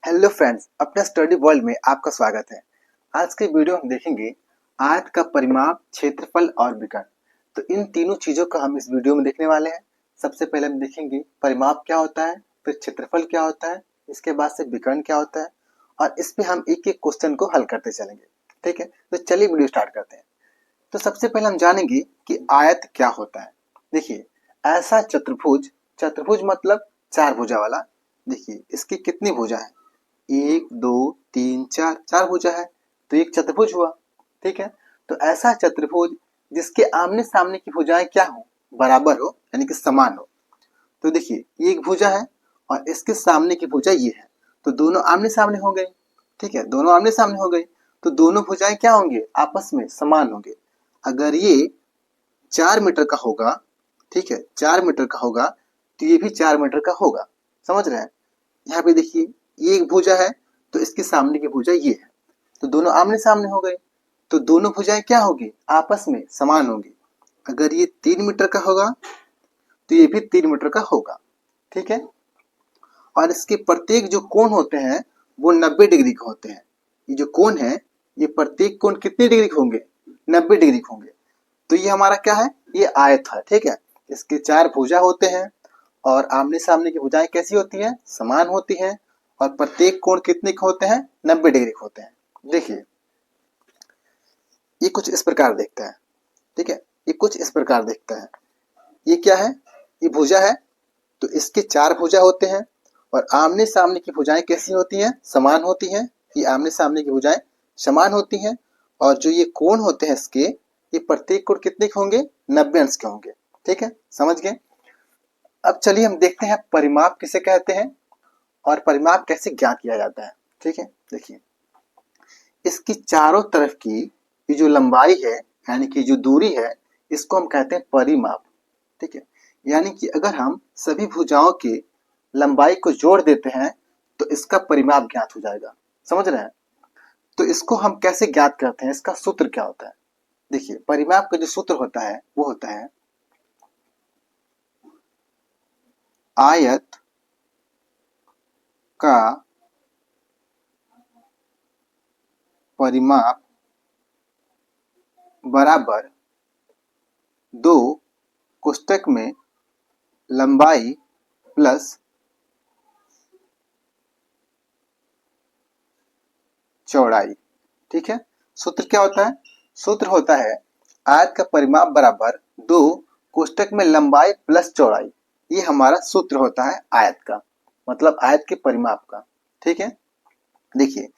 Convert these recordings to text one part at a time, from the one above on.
Hello friends, अपने study world में आपका स्वागत है। आज के वीडियो हम देखेंगे आयत का परिमाप, क्षेत्रफल और विकर्ण। तो इन तीनों चीजों का हम इस वीडियो में देखने वाले हैं। सबसे पहले हम देखेंगे परिमाप क्या होता है, फिर क्षेत्रफल क्या होता है, इसके बाद से विकर्ण क्या होता है और इस पे हम एक एक क्वेश्चन को हल करते चलेंगे। ठीक है, तो चलिए वीडियो स्टार्ट करते हैं। तो सबसे पहले हम जानेंगे कि आयत क्या होता है। देखिए, ऐसा चतुर्भुज, चतुर्भुज मतलब चार भुजा वाला। देखिए इसकी कितनी भुजा है, एक दो तीन चार, चार भुजा है तो एक चतुर्भुज हुआ। ठीक है, तो ऐसा चतुर्भुज जिसके आमने सामने की भुजाएं क्या हो, बराबर हो, यानी कि समान हो। तो देखिए एक भुजा है और इसके सामने की भुजा ये है, तो दोनों आमने सामने हो गए। ठीक है, दोनों आमने सामने हो गई तो दोनों भुजाएं क्या होंगे, आपस में समान होंगे। अगर ये 4 मीटर का होगा, ठीक है, 4 मीटर का होगा तो ये भी 4 मीटर का होगा। समझ रहे हैं। यहाँ पे देखिए ये एक भुजा है तो इसके सामने की भुजा ये है, तो दोनों आमने सामने हो गए तो दोनों भुजाएं क्या होगी, आपस में समान होंगी। अगर ये 3 मीटर का होगा तो ये भी 3 मीटर का होगा। ठीक है, और इसके प्रत्येक जो कोण होते हैं वो 90 डिग्री के होते हैं। ये जो कोण है, ये प्रत्येक कोण कितने डिग्री के होंगे, 90 डिग्री के होंगे। तो ये हमारा क्या है, ये आयत है। ठीक है, इसके चार भुजा होते हैं और आमने सामने की भुजाएं कैसी होती हैं, समान होती हैं और प्रत्येक कोण कितने के होते हैं, 90 डिग्री के होते हैं। देखिए ये कुछ इस प्रकार देखता है। ठीक है, ये कुछ इस प्रकार देखता है। ये क्या है, ये भुजा है तो इसके चार भुजा होते हैं और आमने सामने की भुजाएं कैसी होती हैं, समान होती हैं। ये आमने सामने की भुजाएं समान होती हैं और जो ये कोण होते हैं इसके, ये प्रत्येक कोण कितने के होंगे, 90 अंश के होंगे। ठीक है, समझ गए। अब चलिए हम देखते हैं परिमाप किसे कहते हैं और परिमाप कैसे ज्ञात किया जाता है। ठीक है, देखिए इसकी चारों तरफ की ये जो लंबाई है, यानी कि जो दूरी है, इसको हम कहते हैं परिमाप। ठीक है, यानी कि अगर हम सभी भुजाओं के लंबाई को जोड़ देते हैं तो इसका परिमाप ज्ञात हो जाएगा। समझ रहे हैं। तो इसको हम कैसे ज्ञात करते हैं, इसका सूत्र क्या होता है। देखिए परिमाप का जो सूत्र होता है वो होता है आयत का परिमाप बराबर 2 कोष्टक में लंबाई प्लस चौड़ाई। ठीक है, सूत्र क्या होता है, सूत्र होता है आयत का परिमाप बराबर 2 कोष्टक में लंबाई प्लस चौड़ाई। ये हमारा सूत्र होता है आयत का, मतलब आयत के परिमाप का। ठीक है, देखिए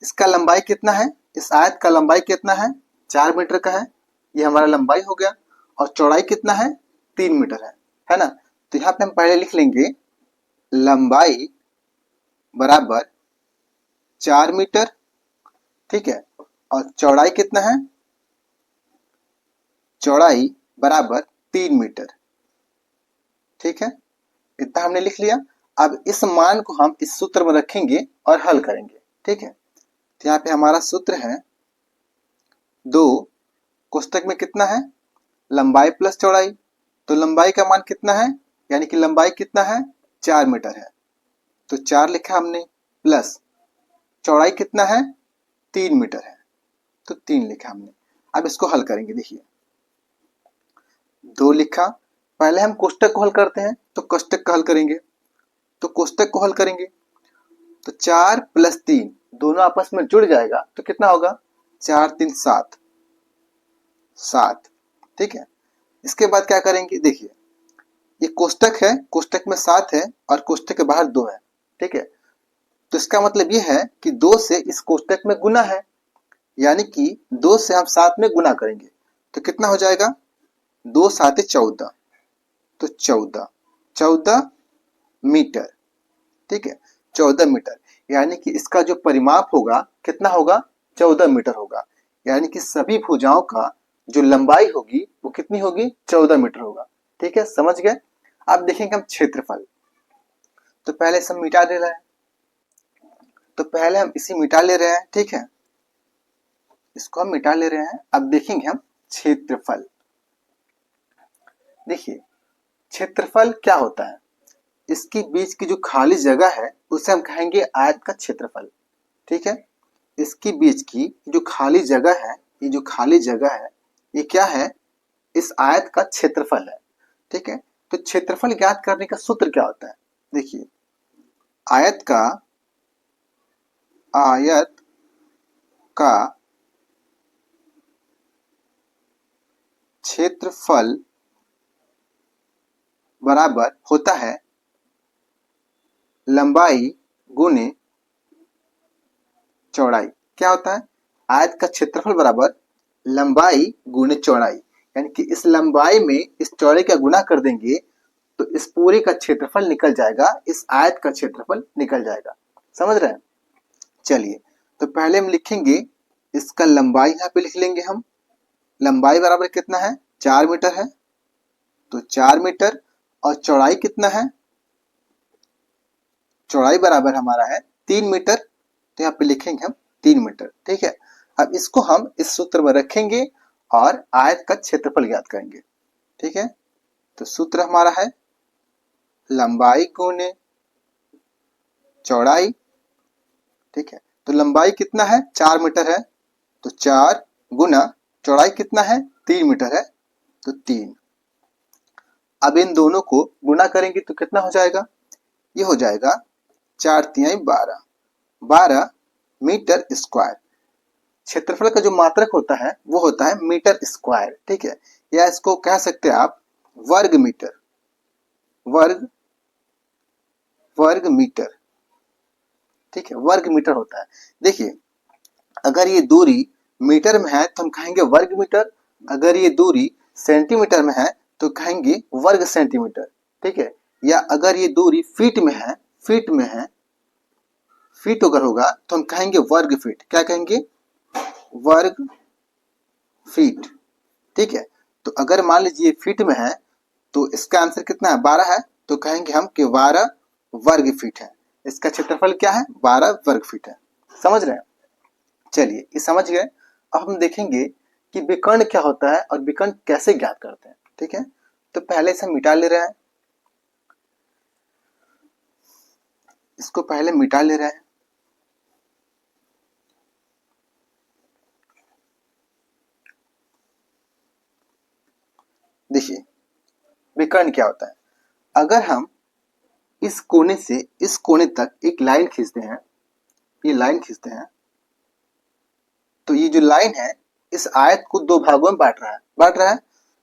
इसका लंबाई कितना है, इस आयत का लंबाई कितना है, 4 मीटर का है, ये हमारा लंबाई हो गया। और चौड़ाई कितना है, 3 मीटर है ना। तो यहाँ पे हम पहले लिख लेंगे लंबाई बराबर 4 मीटर। ठीक है, और चौड़ाई कितना है, चौड़ाई बराबर 3 मीटर। ठीक है, इतना हमने लिख लिया। अब इस मान को हम इस सूत्र में रखेंगे और हल करेंगे। ठीक है, तो यहाँ पे हमारा सूत्र है 2 कोष्टक में कितना है, लंबाई प्लस चौड़ाई। तो लंबाई का मान कितना है, यानी कि लंबाई कितना है, 4 मीटर है, तो 4 लिखा हमने, प्लस चौड़ाई कितना है, 3 मीटर है, तो 3 लिखा हमने। अब इसको हल करेंगे। देखिए 2 लिखा, पहले हम कोष्टक को हल करते हैं तो कोष्टक का हल करेंगे। तो कोष्टक को हल करेंगे तो 4 प्लस 3 दोनों आपस में जुड़ जाएगा तो कितना होगा, 4 3 7, 7। ठीक है, इसके बाद क्या करेंगे, देखिए ये कोष्टक है, कोष्टक में 7 है और कोष्टक के बाहर 2 है। ठीक है, तो इसका मतलब ये है कि 2 से इस कोष्टक में गुना है, यानी कि 2 से हम 7 में गुना करेंगे तो कितना हो जाएगा, 2 7 14, तो 14 मीटर। ठीक है, 14 मीटर, यानी कि इसका जो परिमाप होगा कितना होगा, 14 मीटर होगा। यानी कि सभी भुजाओं का जो लंबाई होगी वो कितनी होगी, 14 मीटर होगा। ठीक है, समझ गए। अब देखेंगे हम क्षेत्रफल। तो पहले सब मिटा ले रहे हैं, तो पहले हम इसी मिटा ले रहे हैं। ठीक है, इसको हम मिटा ले रहे हैं। अब देखेंगे हम क्षेत्रफल। देखिए क्षेत्रफल क्या होता है, इसके बीच की जो खाली जगह है उसे हम कहेंगे आयत का क्षेत्रफल। ठीक है, इसके बीच की जो खाली जगह है, ये जो खाली जगह है ये क्या है, इस आयत का क्षेत्रफल है। ठीक है, तो क्षेत्रफल ज्ञात करने का सूत्र क्या होता है, देखिए आयत का क्षेत्रफल बराबर होता है लंबाई गुने चौड़ाई। क्या होता है, आयत का क्षेत्रफल बराबर लंबाई गुने चौड़ाई, यानी कि इस लंबाई में इस चौड़ाई का गुना कर देंगे तो इस पूरे का क्षेत्रफल निकल जाएगा, इस आयत का क्षेत्रफल निकल जाएगा। समझ रहे हैं। चलिए, तो पहले हम लिखेंगे इसका लंबाई, यहाँ पे लिख लेंगे हम, लंबाई बराबर कितना है, 4 मीटर है, तो 4 मीटर, और चौड़ाई कितना है, चौड़ाई बराबर हमारा है 3 मीटर, तो यहाँ पे लिखेंगे हम 3 मीटर। ठीक है, अब इसको हम इस सूत्र में रखेंगे और आयत का क्षेत्रफल ज्ञात करेंगे। ठीक है, तो सूत्र हमारा है लंबाई गुने चौड़ाई। ठीक है, तो लंबाई कितना है, 4 मीटर है, तो 4 गुना चौड़ाई कितना है, 3 मीटर है, तो 3। अब इन दोनों को गुना करेंगे तो कितना हो जाएगा, ये हो जाएगा 4 तिहाई 12, 12 मीटर स्क्वायर। क्षेत्रफल का जो मात्रक होता है वो होता है मीटर स्क्वायर। ठीक है, या इसको कह सकते हैं आप वर्ग मीटर, वर्ग मीटर। ठीक है, वर्ग मीटर होता है। देखिए, अगर ये दूरी मीटर में है तो हम कहेंगे वर्ग मीटर, अगर ये दूरी सेंटीमीटर में है तो कहेंगे वर्ग सेंटीमीटर। ठीक है, या अगर ये दूरी फीट में है, फीट अगर होगा तो हम कहेंगे वर्ग फीट। क्या कहेंगे, वर्ग फीट। ठीक है, तो अगर मान लीजिए फीट में है तो इसका आंसर कितना है, 12 है, तो कहेंगे हम कि 12 वर्ग फीट है। इसका क्षेत्रफल क्या है, 12 वर्ग फीट है। समझ रहे हैं। चलिए, ये समझ गए। अब हम देखेंगे कि विकर्ण क्या होता है और विकर्ण कैसे ज्ञात करते हैं। ठीक है, तो पहले से मिटा ले रहे हैं, इसको पहले मिटा ले रहे हैं। देखिए, विकर्ण क्या होता है, अगर हम इस कोने से इस कोने तक एक लाइन खींचते हैं, ये लाइन खींचते हैं, तो ये जो लाइन है इस आयत को दो भागों में बांट रहा है,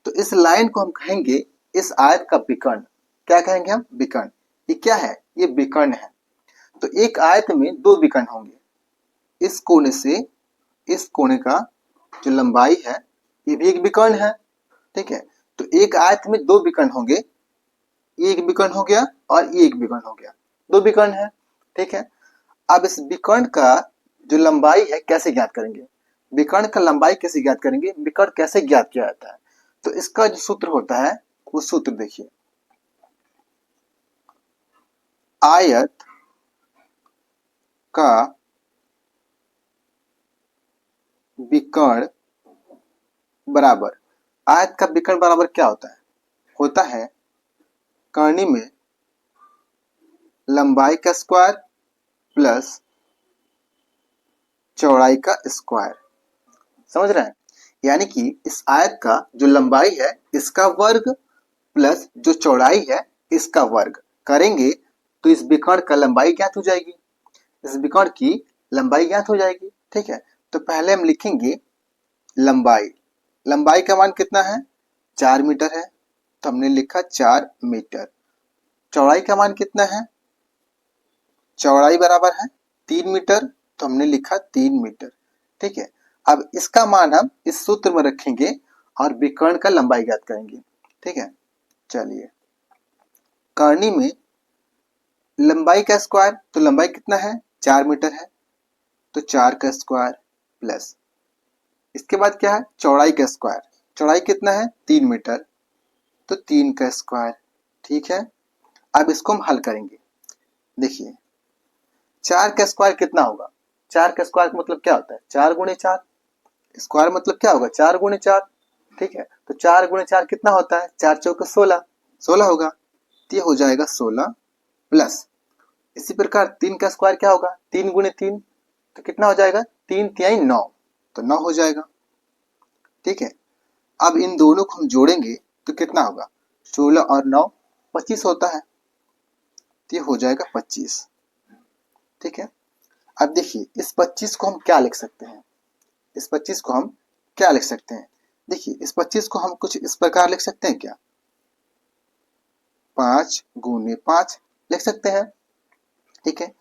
तो इस लाइन को हम कहेंगे इस आयत का विकर्ण। क्या कहेंगे हम, विकर्ण। ये क्या है, ये विकर्ण है। तो एक आयत में दो विकर्ण होंगे, इस कोने से इस कोने का जो लंबाई है ये भी एक विकर्ण है। ठीक है, तो एक आयत में दो विकर्ण होंगे, ये एक विकर्ण हो गया और ये एक विकर्ण हो गया, दो विकर्ण है। ठीक है, अब इस विकर्ण का जो लंबाई है कैसे ज्ञात करेंगे, विकर्ण का लंबाई कैसे ज्ञात करेंगे, विकर्ण कैसे ज्ञात किया जाता है, तो इसका जो सूत्र होता है वो सूत्र देखिए, आयत का विकर्ण बराबर, आयत का विकर्ण बराबर क्या होता है कर्णी में लंबाई का स्क्वायर प्लस चौड़ाई का स्क्वायर। समझ रहे हैं, यानी कि इस आयत का जो लंबाई है इसका वर्ग प्लस जो चौड़ाई है इसका वर्ग करेंगे तो इस विकर्ण का लंबाई ज्ञात हो जाएगी, इस विकर्ण की लंबाई ज्ञात हो जाएगी। ठीक है, तो पहले हम लिखेंगे लंबाई, लंबाई का मान कितना है, 4 मीटर है, तो हमने लिखा 4 मीटर। चौड़ाई का मान कितना है, चौड़ाई बराबर है 3 मीटर, तो हमने लिखा 3 मीटर। ठीक है, अब इसका मान हम इस सूत्र में रखेंगे और विकर्ण का लंबाई ज्ञात करेंगे। ठीक है, चलिए, कर्णी में लंबाई का स्क्वायर, तो लंबाई कितना है, 4 मीटर है, तो 4 का स्क्वायर प्लस इसके बाद क्या है, चौड़ाई का स्क्वायर, चौड़ाई कितना है, 3 मीटर, तो 3 का स्क्वायर। ठीक है, अब इसको हम हल करेंगे। देखिए, 4 का स्क्वायर कितना होगा, 4 का स्क्वायर मतलब क्या होता है, 4 गुणे 4, स्क्वायर मतलब क्या होगा, 4 गुणे 4। ठीक है, तो 4 गुणे 4 कितना होता है, 4 चौके 16, 16 होगा, तो ये हो जाएगा 16 प्लस इसी प्रकार 3 का स्क्वायर क्या होगा, 3 गुणे 3 तो कितना हो जाएगा, 3 तिहाई 9, तो 9 हो जाएगा। ठीक है, अब इन दोनों को हम जोड़ेंगे तो कितना होगा, 16 और 9 25 होता है, तो ये हो जाएगा 25। ठीक है, अब देखिए इस 25 को हम क्या लिख सकते हैं, इस 25 को हम क्या लिख सकते हैं, देखिए इस 25 को हम कुछ इस प्रकार लिख सकते हैं क्या, 5 गुने 5 लिख सकते हैं। ठीक है,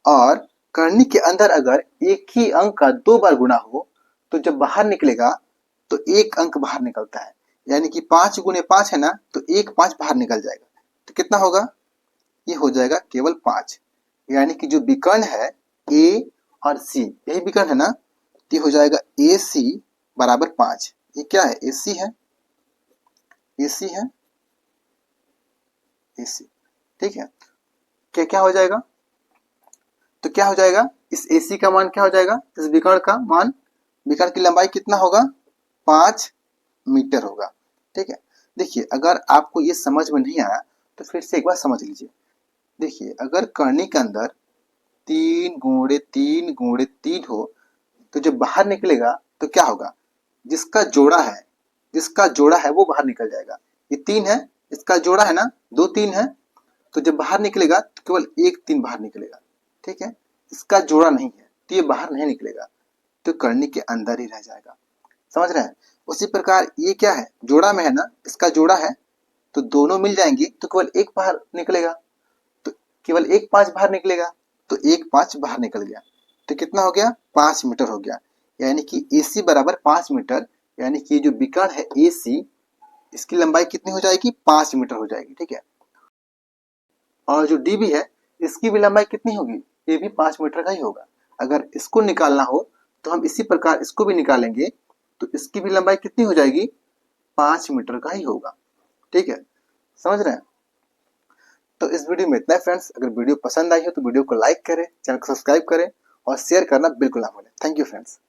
और करनी के अंदर अगर एक ही अंक का 2 बार गुणा हो तो जब बाहर निकलेगा तो एक अंक बाहर निकलता है, यानी कि 5 गुने 5 है ना, तो एक 5 बाहर निकल जाएगा, तो कितना होगा, ये हो जाएगा केवल 5, यानी कि जो विकर्ण है ए और सी, यही विकर्ण है ना, तो ये हो जाएगा ए सी बराबर 5। ये क्या है, ए सी है, ए सी है, ए सी। ठीक है, क्या क्या हो जाएगा, तो क्या हो जाएगा, इस AC का मान क्या हो जाएगा, इस विकर्ण का मान, विकर्ण की लंबाई कितना होगा, 5 मीटर होगा। ठीक है, देखिए अगर आपको ये समझ में नहीं आया तो फिर से एक बार समझ लीजिए। देखिए अगर करनी के अंदर 3 गुणे 3 गुणे 3 हो तो जब बाहर निकलेगा तो क्या होगा, जिसका जोड़ा है वो बाहर निकल जाएगा। ये 3 है, इसका जोड़ा है ना, 2 3 है, तो जब बाहर निकलेगा तो केवल एक 3 बाहर निकलेगा। ठीक है, इसका जोड़ा नहीं है तो ये बाहर नहीं निकलेगा, तो करनी के अंदर ही रह जाएगा। समझ रहे हैं, उसी प्रकार ये क्या है, जोड़ा में है ना, इसका जोड़ा है, तो दोनों मिल जाएंगे तो केवल एक बाहर निकलेगा, तो केवल एक 5 बाहर निकलेगा, तो एक 5 बाहर निकल गया, तो कितना हो गया, 5 मीटर हो गया, यानी कि AC बराबर 5 मीटर, यानी कि जो विकर्ण है AC, इसकी लंबाई कितनी हो जाएगी, 5 मीटर हो जाएगी। ठीक है, और जो DB है इसकी भी लंबाई कितनी होगी, ये भी 5 मीटर का ही होगा। अगर इसको निकालना हो तो हम इसी प्रकार इसको भी निकालेंगे, तो इसकी भी लंबाई कितनी हो जाएगी, 5 मीटर का ही होगा। ठीक है, समझ रहे हैं। तो इस वीडियो में इतना है फ्रेंड्स, अगर वीडियो पसंद आई हो तो वीडियो को लाइक करें, चैनल को सब्सक्राइब करें और शेयर करना बिल्कुल ना भूलें। Thank you friends.